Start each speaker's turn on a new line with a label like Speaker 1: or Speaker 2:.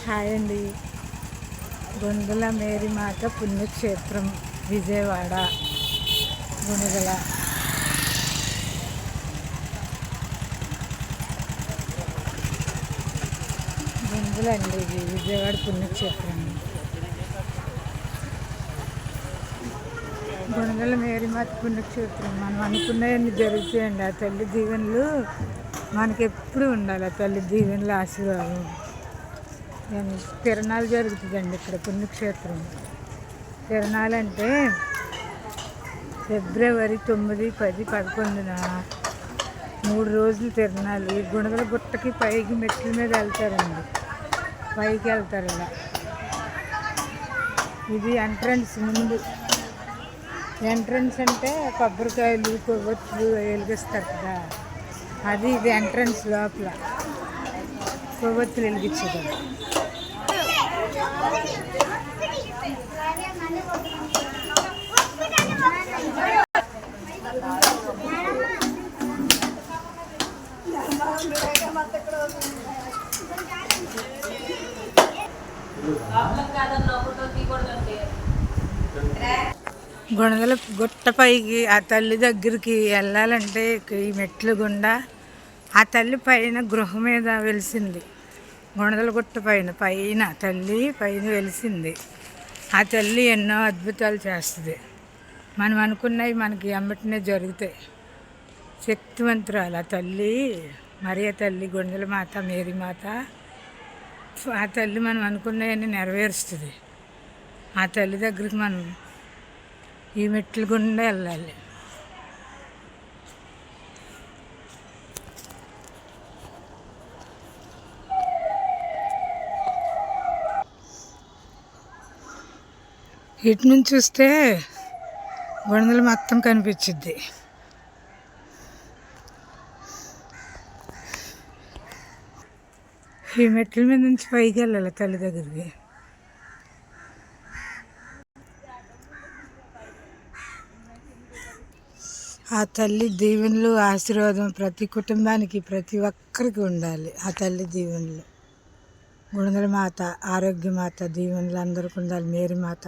Speaker 1: Hi అండి. గుణదల మేరీమాత పుణ్యక్షేత్రం విజయవాడ. గుణదల గుణదల అండి, ఇది విజయవాడ పుణ్యక్షేత్రం. గుణదల మేరీమాత పుణ్యక్షేత్రం. మనం అనుకున్నవన్నీ జరుగుతాయండి. ఆ తల్లి దీవెనలు మనకి ఎప్పుడు ఉండాలి. ఆ తల్లి దీవెనలు, ఆశీర్వాదం. తిరణాలు జరుగుతుందండి ఇక్కడ పుణ్యక్షేత్రం. తిరణాలు అంటే ఫిబ్రవరి 9, 10, 11న 3 రోజులు తిరణాలు. ఈ గుణదల గుట్టకి పైకి మెట్ల మీద వెళ్తారండి. పైకి వెళ్తారు ఇలా. ఇది ఎంట్రన్స్. ముందు ఎంట్రన్స్ అంటే కొబ్బరికాయలు, కొవ్వొత్తులు వెలిగిస్తారు కదా, అది. ఇది ఎంట్రన్స్. లోపల కొవ్వొత్తులు వెలిగించేది. గుణదల గుట్టపైకి ఆ తల్లి దగ్గరికి వెళ్ళాలంటే ఈ మెట్లు గుండా ఆ తల్లి పైన గృహం మీద వెలిసింది. గుణదల గుట్ట పైన తల్లి పైన వెలిసింది. ఆ తల్లి ఎన్నో అద్భుతాలు చేస్తుంది. మనం అనుకున్నవి మనకి ఎమ్మటనే జరుగుతాయి. శక్తివంతురాలు ఆ తల్లి. మరియ తల్లి, గుణదల మాత, మేరీమాత. ఆ తల్లి మనం అనుకున్నవన్నీ నెరవేరుస్తుంది. ఆ తల్లి దగ్గరికి మనం ఈ మెట్ల గుండా వెళ్ళాలి. ఇటు నుంచి చూస్తే గుణదల మొత్తం కనిపించుద్ది. ఈ మెట్ల మీద నుంచి పైకి వెళ్ళాలి తల్లి దగ్గరికి. ఆ తల్లి దీవెనలు, ఆశీర్వాదం ప్రతి కుటుంబానికి, ప్రతి ఒక్కరికి ఉండాలి. ఆ తల్లి దీవెనలు. గుణదల మాత, ఆరోగ్యమాత దీవెనలు అందరికీ ఉండాలి. మేరీమాత.